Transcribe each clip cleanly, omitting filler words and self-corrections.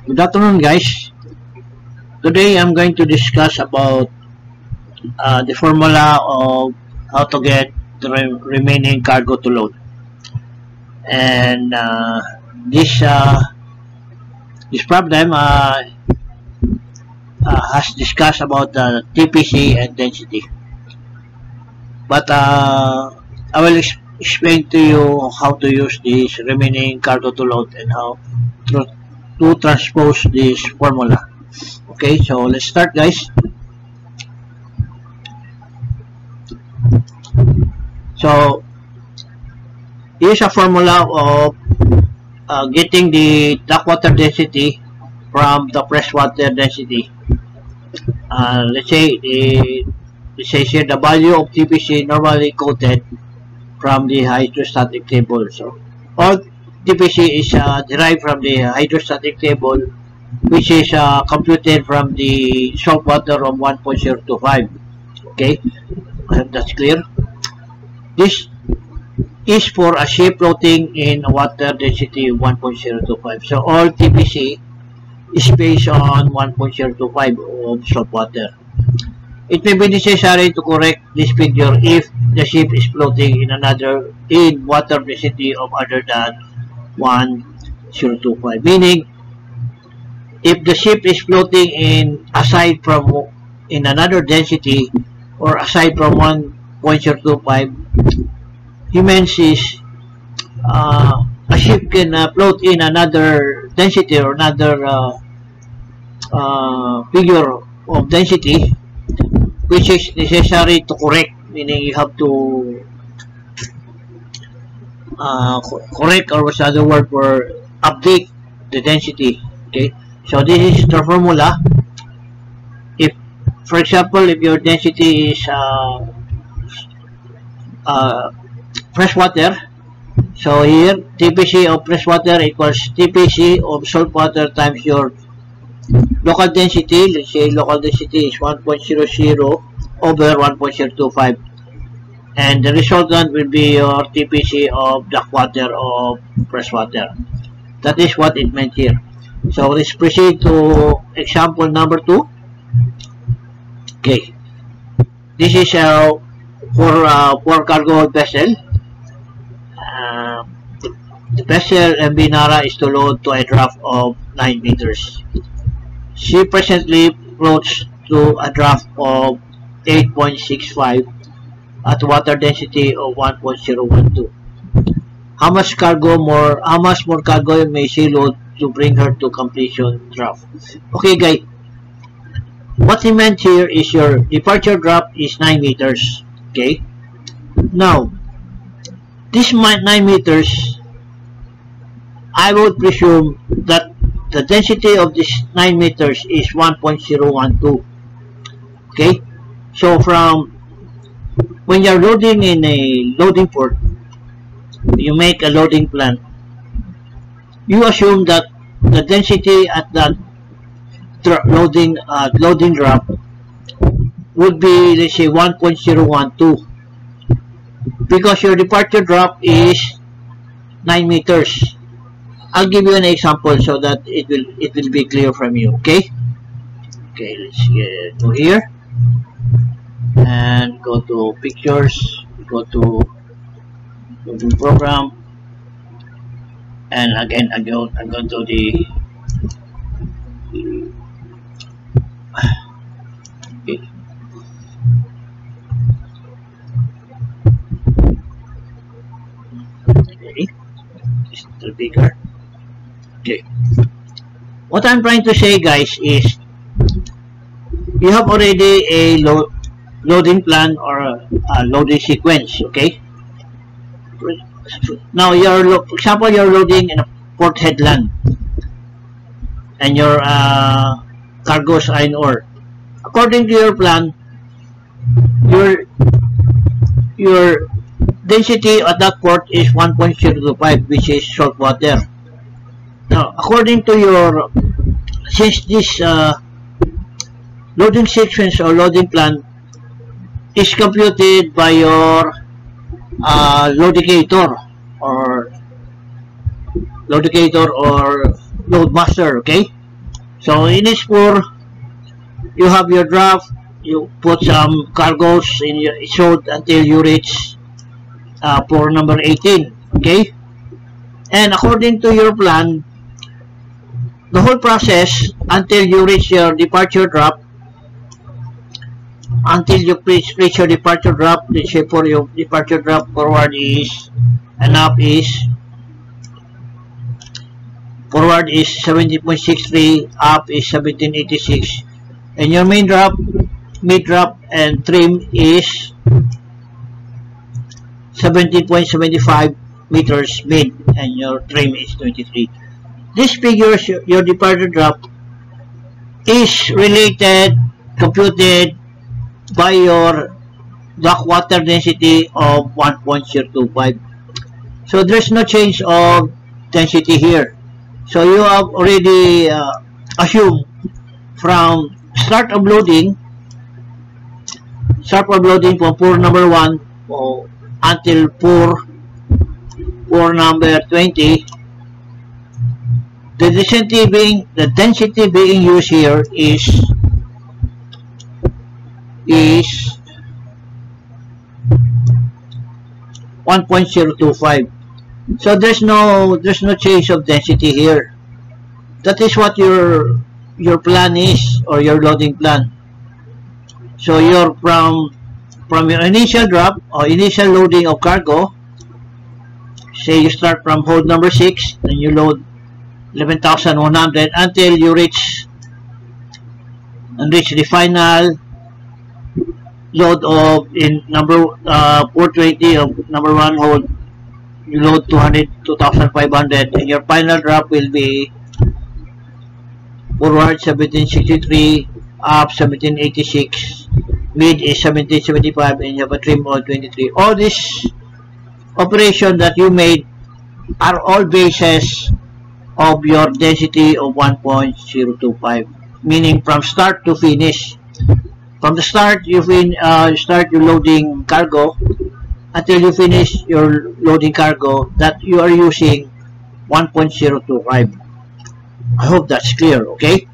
Good afternoon, guys. Today I'm going to discuss about the formula of how to get the remaining cargo to load. And this problem has discussed about TPC and density. But I will explain to you how to use this remaining cargo to load and how to transpose this formula. Okay, so let's start, guys. So here's a formula of getting the dock water density from the freshwater density. Let's say here the value of TPC normally quoted from the hydrostatic table. So all TPC is derived from the hydrostatic table, which is computed from the salt water of 1.025. Okay, I hope that's clear. This is for a ship floating in water density 1.025. So all TPC is based on 1.025 of salt water. It may be necessary to correct this figure if the ship is floating in water density of other than 1.025. Meaning, if the ship is floating in another density or aside from 1.025, he means is a ship can float in another density or another figure of density, which is necessary to correct, meaning you have to correct, or what's the other word for update the density. Okay, so this is the formula. If, for example, if your density is freshwater, so here TPC of freshwater equals TPC of saltwater times your local density. Let's say local density is 1.00 over 1.025, and the resultant will be your TPC of dock water of freshwater. That is what it meant here. So let's proceed to example number 2. Okay, this is for cargo vessel. The vessel MV Nara is to load to a draft of 9 meters. She presently floats to a draft of 8.65 at water density of 1.012. How much more cargo may she load to bring her to completion draft? Okay, guys. What he meant here is your departure draft is 9 meters. Okay. Now, this 9 meters, I would presume that the density of this 9 meters is 1.012. Okay. So from when you're loading in a loading port, you make a loading plan. You assume that the density at that loading drop would be, let's say, 1.012, because your departure drop is 9 meters. I'll give you an example so that it will be clear from you. Okay. Okay, let's go here and go to pictures, go to program, and again I go to the okay. Okay, just a little bigger. Okay, what I'm trying to say, guys, is you have already a loading plan or a loading sequence. Okay, now for example, you're loading in a port headland and your cargoes are in ore. According to your plan, your density at that port is 1.025, which is salt water. Now, according to since this loading sequence or loading plan is computed by your loadicator or loadmaster, okay? So in S4, you have your draft, you put some cargoes in your showed until you reach pour number 18, okay? And according to your plan, the whole process until you reach your departure drop, until you reach your departure drop, let's say for your departure drop, forward is, and up is, forward is 70.63, up is 1786, and your main drop, mid drop, and trim is 70.75 meters mid, and your trim is 23. This figures your departure drop is related, computed by your dock water density of 1.025. So there's no change of density here. So you have already assumed from start of loading from pour number 1 until pour number 20, the density being used here is 1.025. So there's no change of density here. That is what your plan is, or your loading plan. So you're from your initial drop or initial loading of cargo. Say you start from hold number 6, then you load 11,100 until you reach the final load of in number 420 of number 1 hold. You load 2,500, and your final drop will be forward 1763, up 1786, mid is 1775, and you have a trim of 23. All this operation that you made are all bases of your density of 1.025, meaning from start to finish. From the start, you start your loading cargo until you finish your loading cargo, that you are using 1.025. I hope that's clear, okay?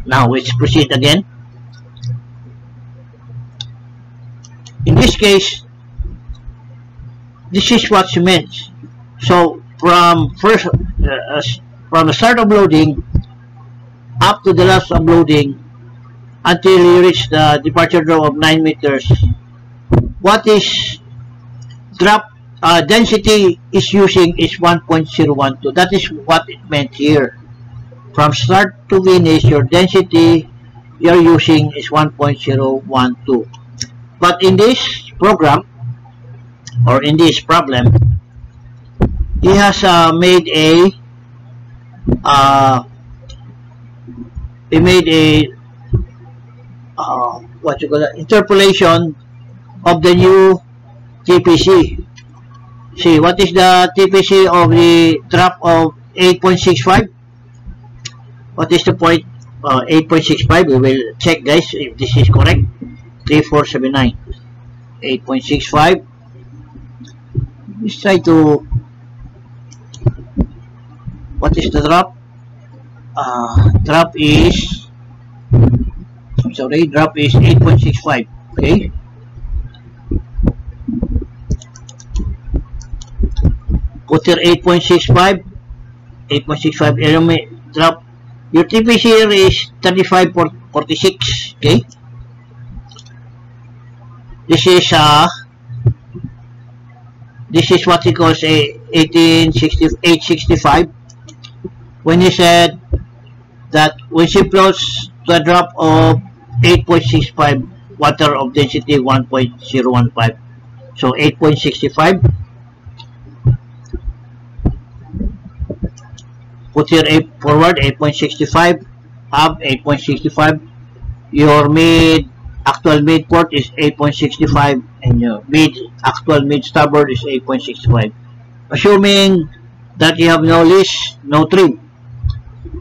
Now let's proceed again. In this case, this is what she meant. So from the start of loading up to the last of loading until you reach the departure drop of 9 meters, what is drop density is using is 1.012. That is what it meant here. From start to finish, your density you're using is 1.012. But in this program, or in this problem, he has made a interpolation of the new TPC. See, what is the TPC of the drop of 8.65? What is the point? 8.65. We will check, guys, if this is correct. 3479. 8.65. Let's try to. What is the drop? Drop is. I'm sorry. Drop is 8.65. Okay. Put here 8.65. 8.65 element drop. Your TPC here is 35.46. Okay. This is what he calls a 865. When he said that when she floats to a drop of 8.65, water of density 1.015. So 8.65. Put here forward 8.65, up 8.65. Your actual mid port is 8.65, and your actual mid starboard is 8.65. Assuming that you have no leash, no trim,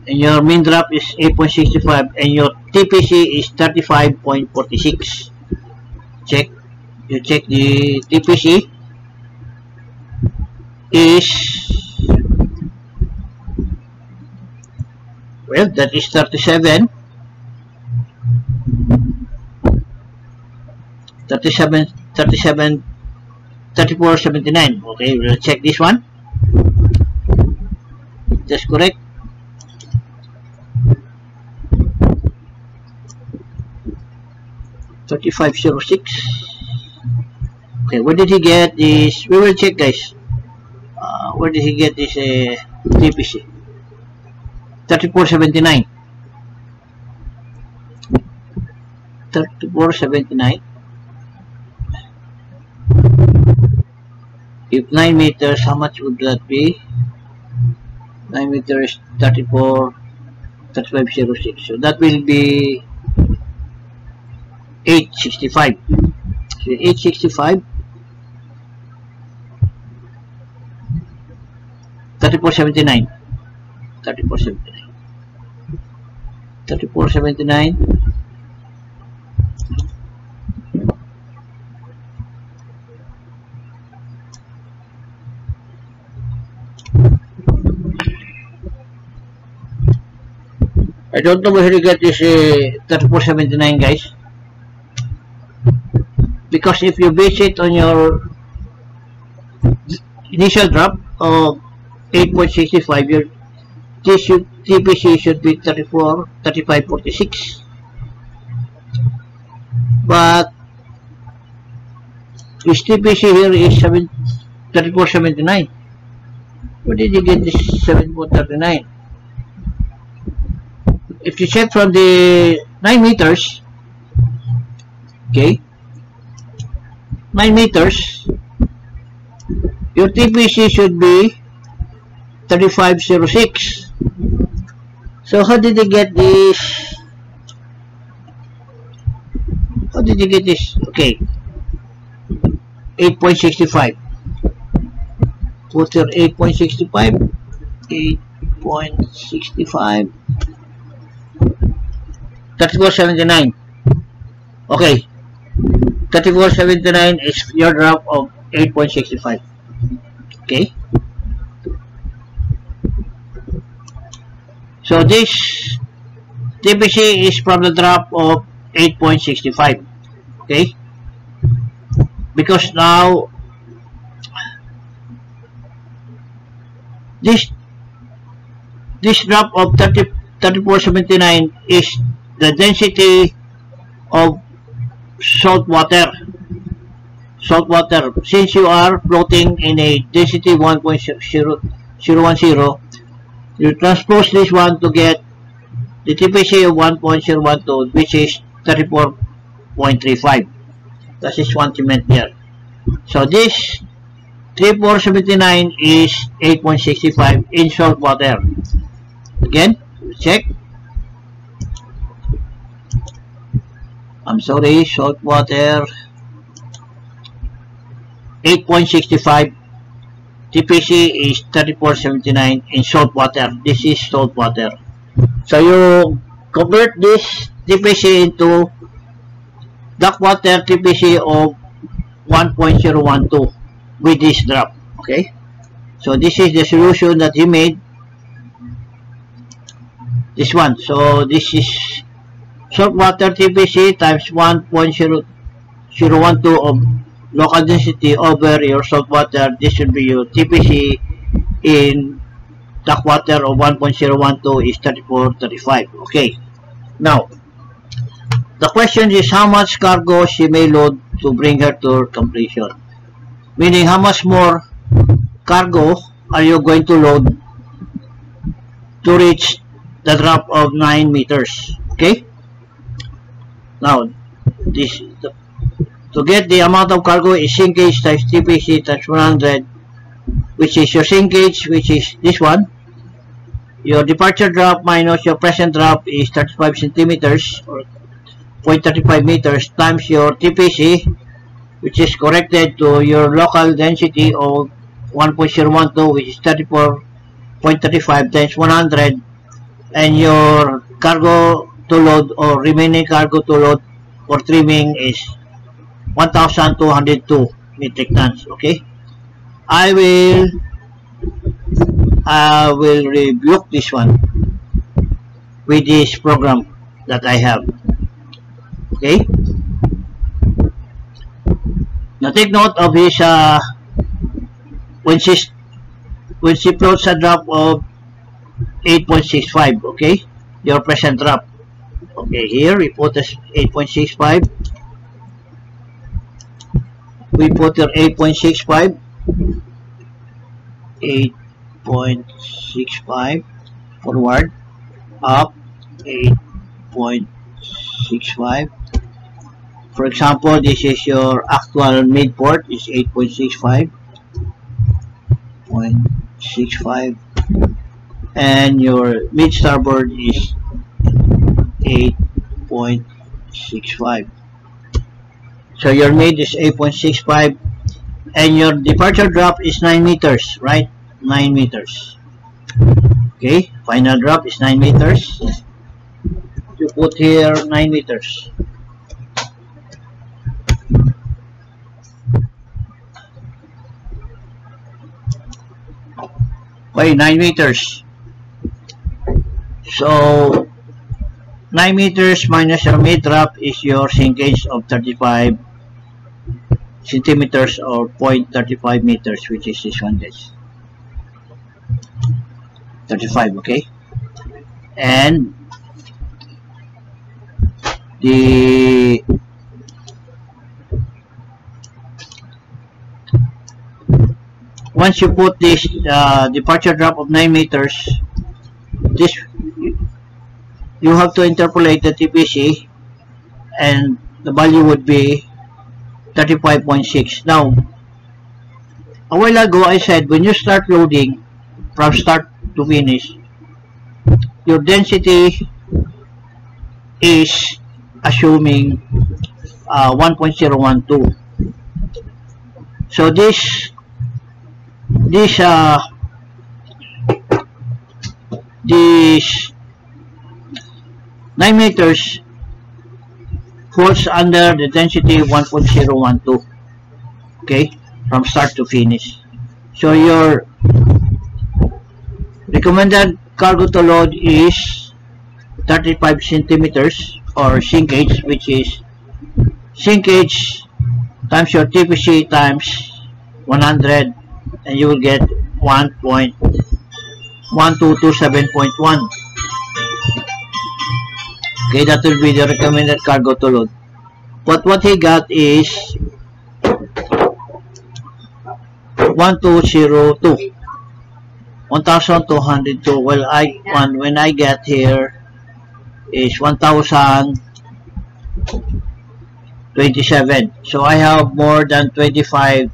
and your main drop is 8.65, and your TPC is 35.46. You check the TPC is Well, that is 37, 34.79. Okay, we'll check this one. That's correct. $35.06. Okay, where did he get this? We will check, guys. Where did he get this TPC? 34.79. 34.79. If 9 meters, how much would that be? 9 meters, 35.06. So that will be 865. So 865. 34.79. 34.79. 34.79. I don't know where to get this 34.79, guys. Because if you base it on your initial drop of 8.65, your TPC should be 35.46. But this TPC here is 34.79. Where did you get this 7.39? If you check from the 9 meters, okay, 9 meters, your TPC should be 35.06. So how did you get this? How did you get this? Okay, 8.65. What's your 8.65? 8.65. 34.79. Okay, 34.79 is your drop of 8.65. Okay, so this TPC is from the drop of 8.65. Okay, because now this drop of 34.79 is the density of salt water. Since you are floating in a density 1.010, you transpose this one to get the TPC of 1.012, which is 34.35. That is what you meant there. So this 34.79 is 8.65 in salt water. Again, check. I'm sorry, salt water 8.65. TPC is 34.79 in salt water. This is salt water. So you convert this TPC into dark water TPC of 1.012 with this drop. Okay, so this is the solution that he made. This one. So this is salt water TPC times 1.012 of local density over your salt water. This should be your TPC in dark water of 1.012 is 34.35. Okay, now the question is how much cargo she may load to bring her to completion. Meaning how much more cargo are you going to load to reach the drop of 9 meters. Okay, now this to get the amount of cargo is sinkage times TPC times 100, which is your sinkage, which is this one. Your departure drop minus your present drop is 35 centimeters or 0.35 meters times your TPC, which is corrected to your local density of 1.012, which is 34.35 times 100, and your cargo to load or remaining cargo to load for trimming is 1,202 metric tons. Okay, I will rebuke this one. with this program that I have. Okay. Now take note of his when she plots a drop of 8.65. Okay, your present drop. Okay, here we put this 8.65. We put your 8.65. 8.65 forward, up 8.65. For example, this is your actual midport is 8.65, and your mid starboard is 8.65. So your mid is 8.65, and your departure drop is 9 meters, right? 9 meters. Okay, final drop is 9 meters. You put here 9 meters. Okay, 9 meters. So 9 meters minus your mid drop is your sinkage of 35 centimeters or 0.35 meters, which is this one, guys. 35, okay. And the once you put this departure drop of 9 meters, this you have to interpolate the TPC, and the value would be 35.6. Now, a while ago I said when you start loading from start to finish, your density is assuming 1.012. So this 9 meters falls under the density 1.012, okay, from start to finish. So your recommended cargo to load is 35 centimeters or sinkage, which is sinkage times your TPC times 100, and you will get 1.1227.1. Okay, that will be the recommended cargo to load. But what he got is 1202. 1202. Well, when I get here is 1027. So I have more than 25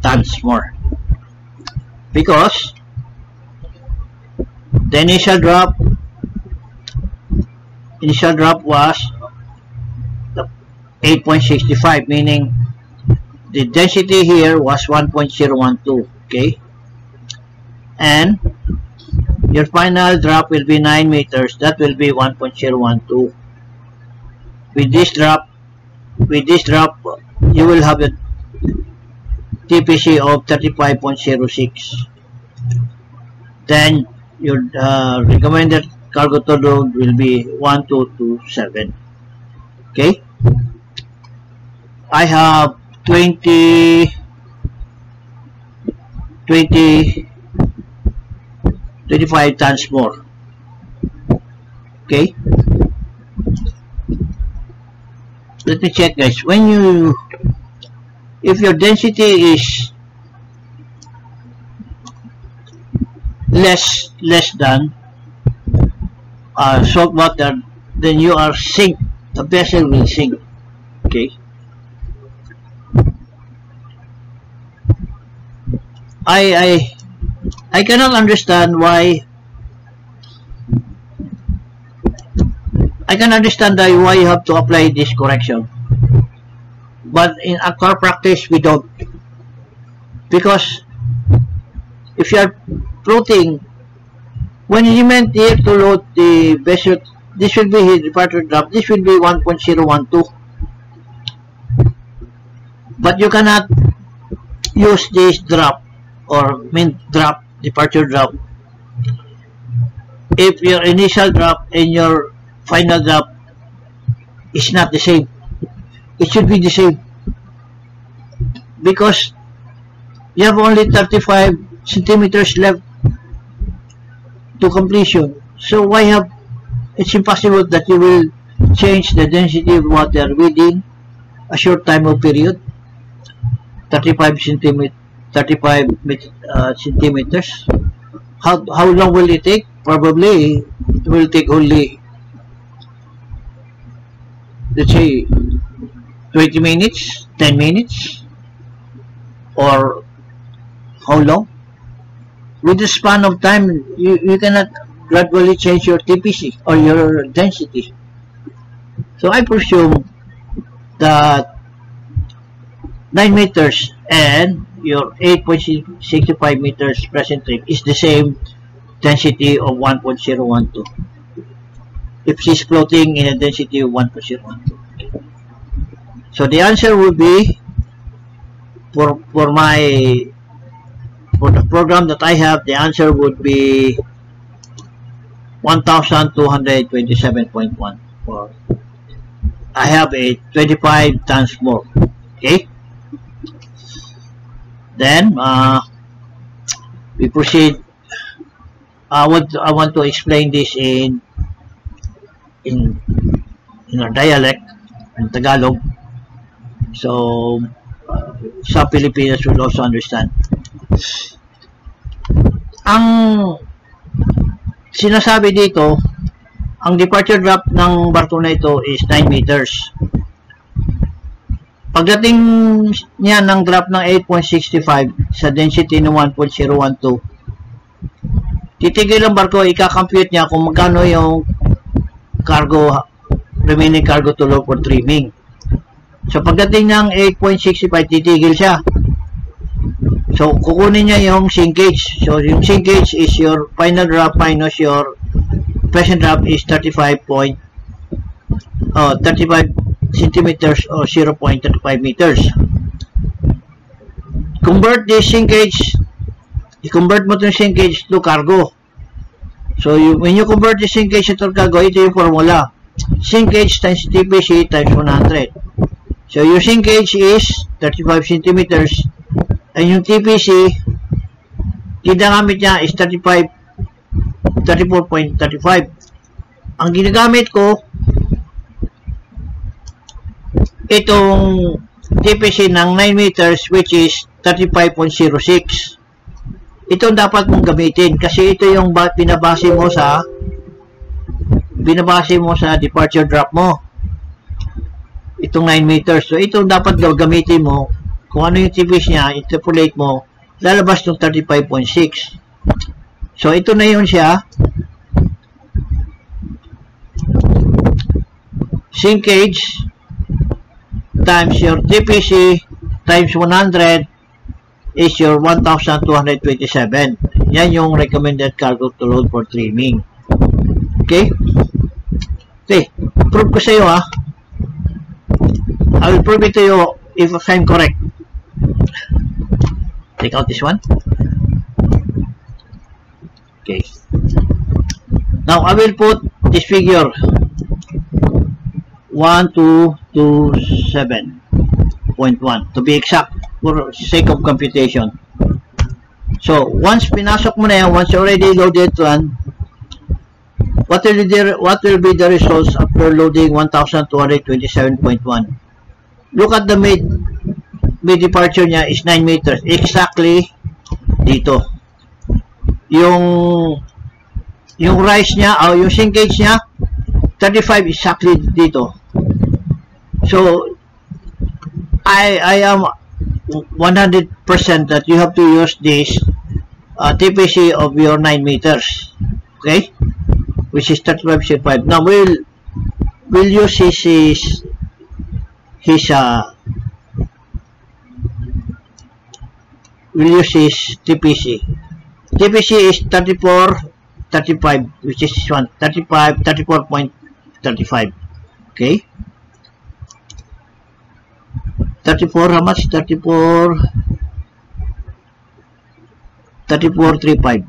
tons more, because the initial drop was 8.65, meaning the density here was 1.012, okay, and your final drop will be 9 meters. That will be 1.012. With this drop you will have a TPC of 35.06. Then your recommended cargo to load will be 1227. Okay, I have 25 tons more. Okay, let me check, guys. If your density is less than salt water, then you are sink. The vessel will sink. Okay. I cannot understand why. I can understand why you have to apply this correction, but in actual practice we don't, because if you are floating, when you meant here to load the vessel, this will be his departure drop. This will be 1.012, but you cannot use this drop or mean drop, departure drop, if your initial drop and your final drop is not the same. It should be the same because you have only 35 centimeters left to completion. So why have, it's impossible that you will change the density of water within a short time of period. 35 centimeters. How long will it take? Probably it will take only, let's say, 20 minutes, 10 minutes, or how long? With the span of time, you cannot gradually change your TPC or your density. So I presume that 9 meters and your 8.65 meters present trip is the same density of 1.012 if she's floating in a density of 1.012. So the answer would be, for the program that I have, the answer would be 1227.1. or I have a 25 times more. Okay, then we proceed. I want to explain this in our dialect in Tagalog, so some Filipinos will also understand. Ang sinasabi dito, ang departure drop ng barko na ito is 9 meters. Pagdating niya ng drop ng 8.65 sa density ng 1.012, titigil ang barko, ika-compute niya kung magkano yung remaining cargo to load for trimming. So pagdating ng 8.65, titigil siya. So kukunin niya yung sinkage. So yung sinkage is your final drop minus your present drop is 35 centimeters or 0.35 meters. Convert this sinkage, i-convert mo itong sinkage to cargo. So when you convert the sinkage to cargo, ito yung formula. Sinkage times TPC times 100. So your sinkage is 35 centimeters and yung TPC, ginagamit niya is 34.35. Ang ginagamit ko, itong TPC ng 9 meters which is 35.06. Ito dapat mong gamitin kasi ito yung binabase mo sa departure drop mo. Itong 9 meters. So ito dapat gamitin mo. Kung ano yung TPC niya, interpolate mo, lalabas ng 35.6. So ito na yun siya. Sinkage times your TPC times 100 is your 1,227. Yan yung recommended cargo to load for trimming. Okay? Okay. Prove ko sa iyo ha. I will prove it to you if I'm correct. Take out this one. Okay. Now I will put this figure 1227.1 to be exact for sake of computation. So once pinasok mo na yan, once you already loaded one, what will be the results after loading 1227.1? Look at the mid departure niya is 9 meters. Exactly dito. Yung rise niya o yung sinkage niya 35 exactly dito. So I am 100% that you have to use this TPC of your 9 meters. Okay? Which is 35.5. Now we'll use his TPC. TPC is 34.35, which is this one, 34.35. Okay? 34, how much? 34.35.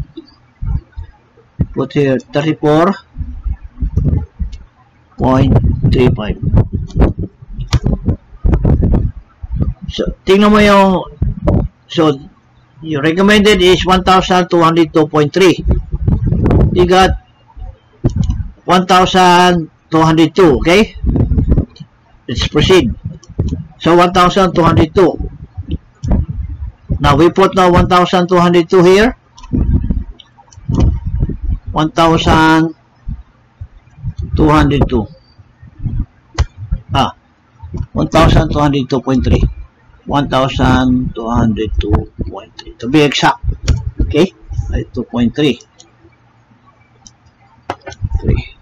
put here 34.35. So, tingnan mo yung, so, your recommended is 1,202.3. You got 1,202, okay? Let's proceed. So, 1,202. Now, we put now 1,202 here. 1,202. 1,202.3. 1,202.3 to be exact. Okay, 2.3. 3.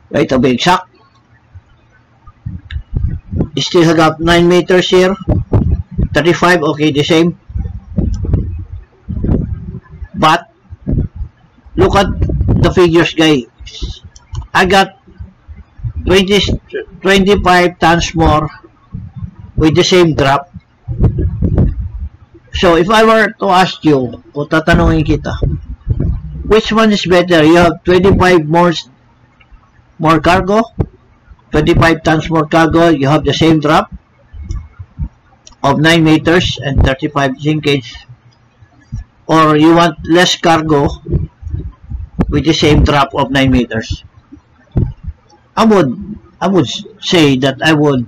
Right, to be exact. You still have 9 meters here. 35, okay, the same. But look at the figures, guys. I got 25 tons more with the same drop. So if I were to ask you, o tatanungin kita, which one is better? You have 25 more cargo, 25 tons more cargo, you have the same drop of 9 meters and 35 sinkage, or you want less cargo with the same drop of 9 meters? I would say that I would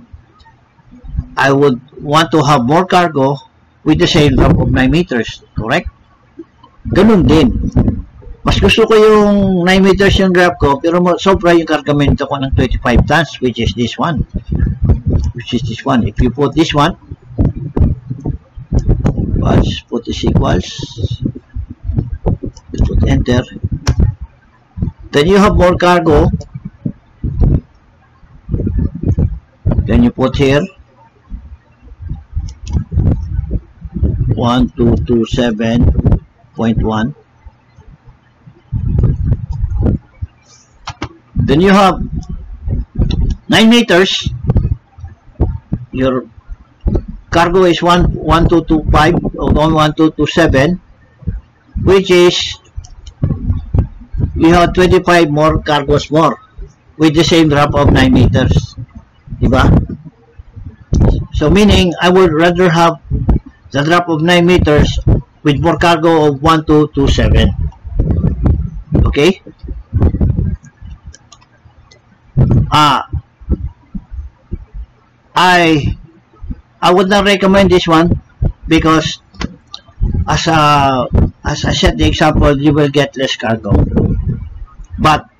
want to have more cargo with the same drop of 9 meters, correct? Ganun din. Mas gusto ko yung 9 meters yung drop ko, pero sobra yung kargamento ko ng 25 tons, which is this one. If you put this one, let's put this equals, put enter, then you have more cargo. Then you put here 1227.1. Then you have 9 meters. Your cargo is 1225 or 1227, which is you have 25 more cargos more with the same drop of 9 meters. Diba? So meaning I would rather have the drop of 9 meters with more cargo of 1227. Okay? I would not recommend this one because as I set the example, you will get less cargo. But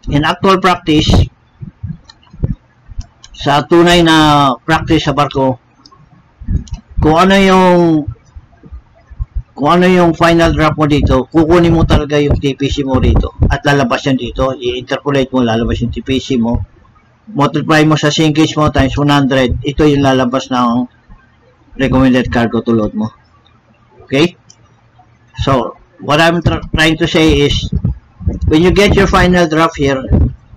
in actual practice, sa tunay na practice sa barko, kung ano yung final drop mo dito, kukunin mo talaga yung TPC mo dito at lalabas yan dito, i-interpolate mo, lalabas yung TPC mo, multiply mo sa sinkage mo times 100, ito yung lalabas ng recommended cargo to load mo. Okay? So, what I'm trying to say is, when you get your final drop here,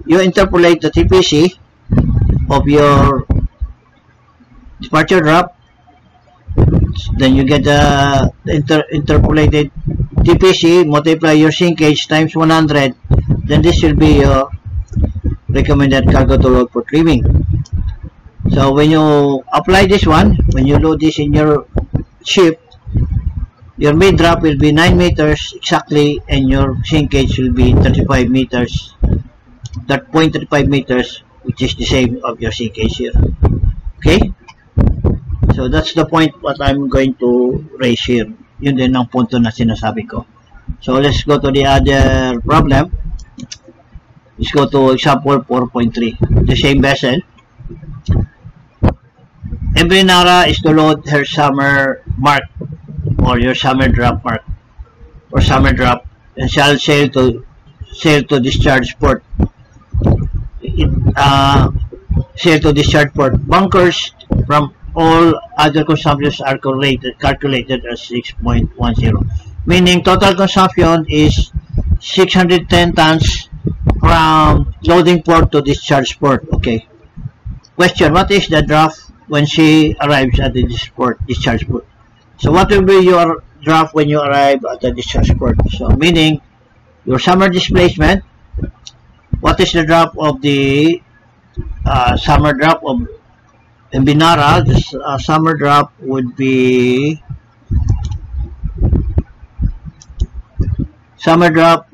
you interpolate the TPC of your departure drop, then you get the interpolated TPC, multiply your sinkage times 100, then this will be your recommended cargo to load for trimming. So when you apply this one, when you load this in your ship, your mid drop will be 9 meters exactly, and your sinkage will be 35 meters, that 0.35 meters, which is the same of your sinkage here. Okay? So that's the point what I'm going to raise here. Yun din ang punto na sinasabi ko. So let's go to the other problem. Let's go to example 4.3. The same vessel. Every Nara is to load her summer mark or your summer drop mark or summer drop and shall sail to discharge port. Sail to discharge port. Bunkers from all other consumptions are calculated as 6.10, meaning total consumption is 610 tons from loading port to discharge port. Okay. Question: what is the draft when she arrives at the discharge port? So what will be draft when you arrive at the discharge port. So meaning your summer displacement, what is the drop of the summer drop of MV Nara? The summer drop would be summer drop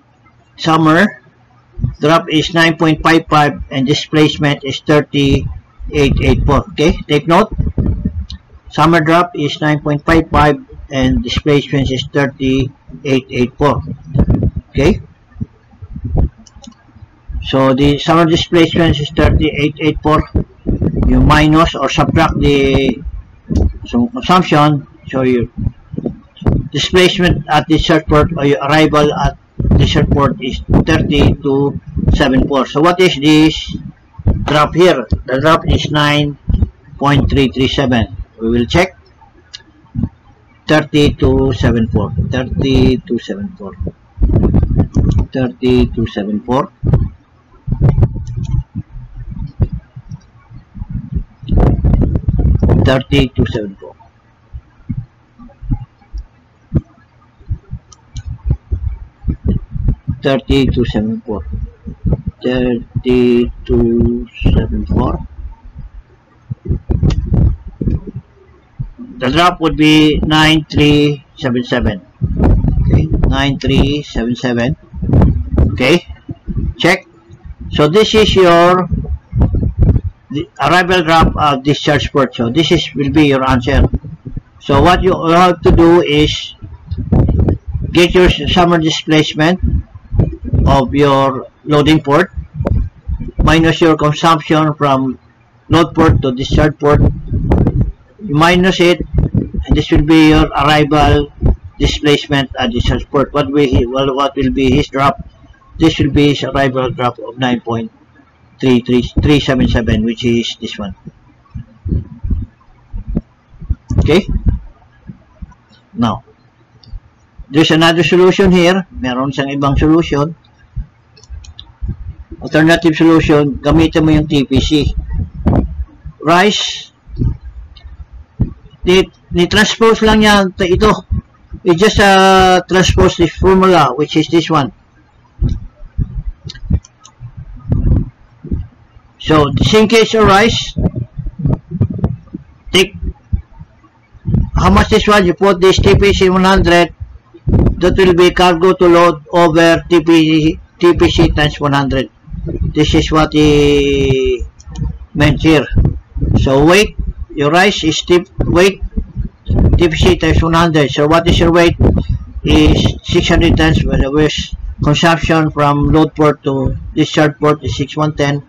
is 9.55 and displacement is 3884. Okay, take note. Summer drop is 9.55 and displacement is 3884. Okay, so the summer displacement is 3884. You minus or subtract the consumption, so your displacement at the discharge port or your arrival at discharge port is 3274. So what is this drop here? The drop is 9.337. We will check. 3274. 3274. 3274. 3274. 3274. 3274. The drop would be 9377. Okay, 9377. Okay, check. So this is your arrival drop of discharge port. So this will be your answer. So what you have to do is get your summer displacement of your loading port minus your consumption from load port to discharge port. You minus it, and this will be your arrival displacement at discharge port. What will be his drop? This will be his arrival drop of 9.377, which is this one. Okay. Now, there's another solution here. Meron siyang ibang solution. Alternative solution, gamitin mo yung TPC. Rice, ni-transpose lang niya ito. We just transpose this formula, which is this one. So, in case of rice, take how much this one? You put this TPC 100, that will be cargo to load over TPC times 100. This is what he meant here. So weight, your rice is weight TPC times 100. So what is your weight? Is 600 tons. Well, the consumption from load port to discharge port is 6110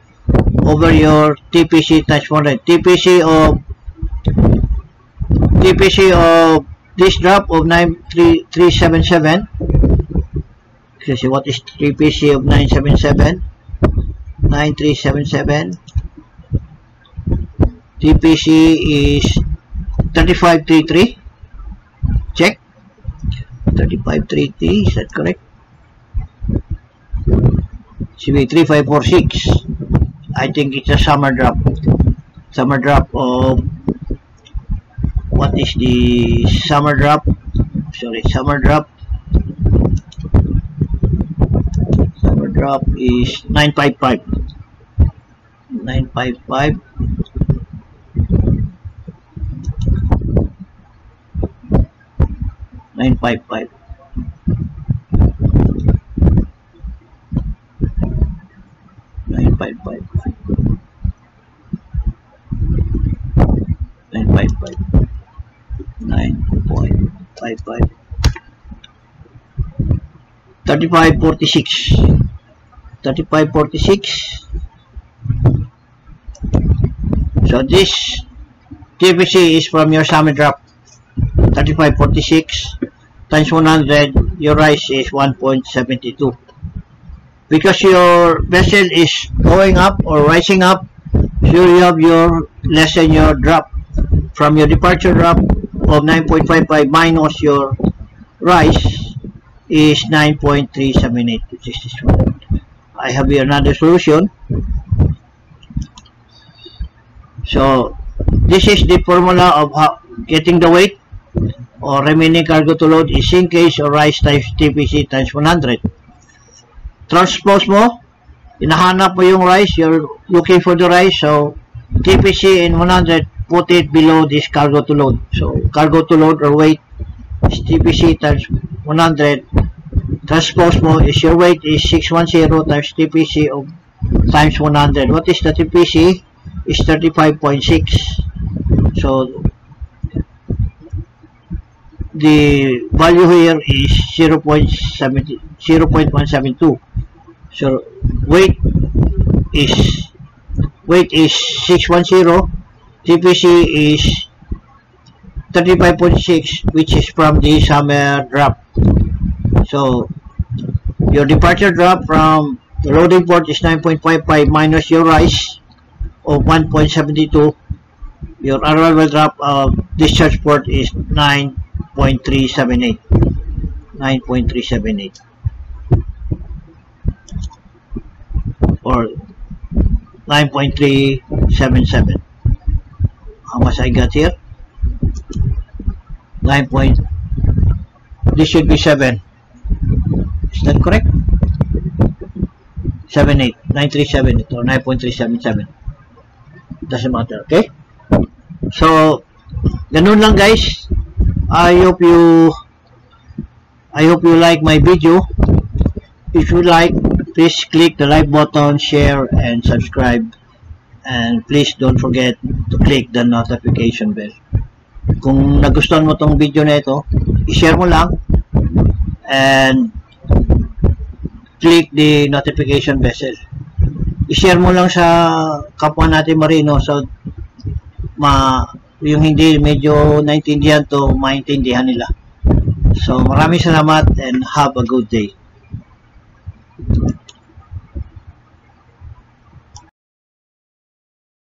over your TPC times 100. TPC of this drop of 9377. So what is TPC of 977? 9377. TPC is 3533. Check. 3533, is that correct? Should be 3546. I think it's a summer drop. Summer drop of, what is the summer drop? Sorry, summer drop. Summer drop is 955. 955. 955. 955. 955. 9.55. 3546. 3546. So this TPC is from your summer drop. 3546 times 100, your rice is 1.72. Because your vessel is going up or rising up, so you have your lessen your drop from your departure drop of 9.55 minus your rice is 9.378, which is this one. I have here another solution. So this is the formula of how getting the weight. or remaining cargo to load is sink case or rice times TPC times 100. Transpose mo, hinahanap mo yung rice, you're looking for the rice, so TPC in 100, put it below this cargo to load. So cargo to load or weight is TPC times 100. Transpose mo is your weight is 610 times TPC of times 100. What is the TPC? Is 35.6. So the value here is 0.172. So weight is 610. TPC is 35.6, which is from the summer drop. So your departure drop from the loading port is 9.55 minus your rise of 1.72. Your arrival drop of discharge port is 9.378. 9.378 or 9.377. How much I got here? This should be 7. Is that correct? 78, 937 or 9.377. Doesn't matter, okay? So, ganun lang guys. I hope you like my video. If you like, please click the like button, share, and subscribe. And please don't forget to click the notification bell. Kung nagustuhan mo tong video na ito, i-share mo lang and click the notification bell. I-share mo lang sa kapwa natin marino so yung hindi medyo naintindihan to, maintindihan nila. So maraming salamat and have a good day.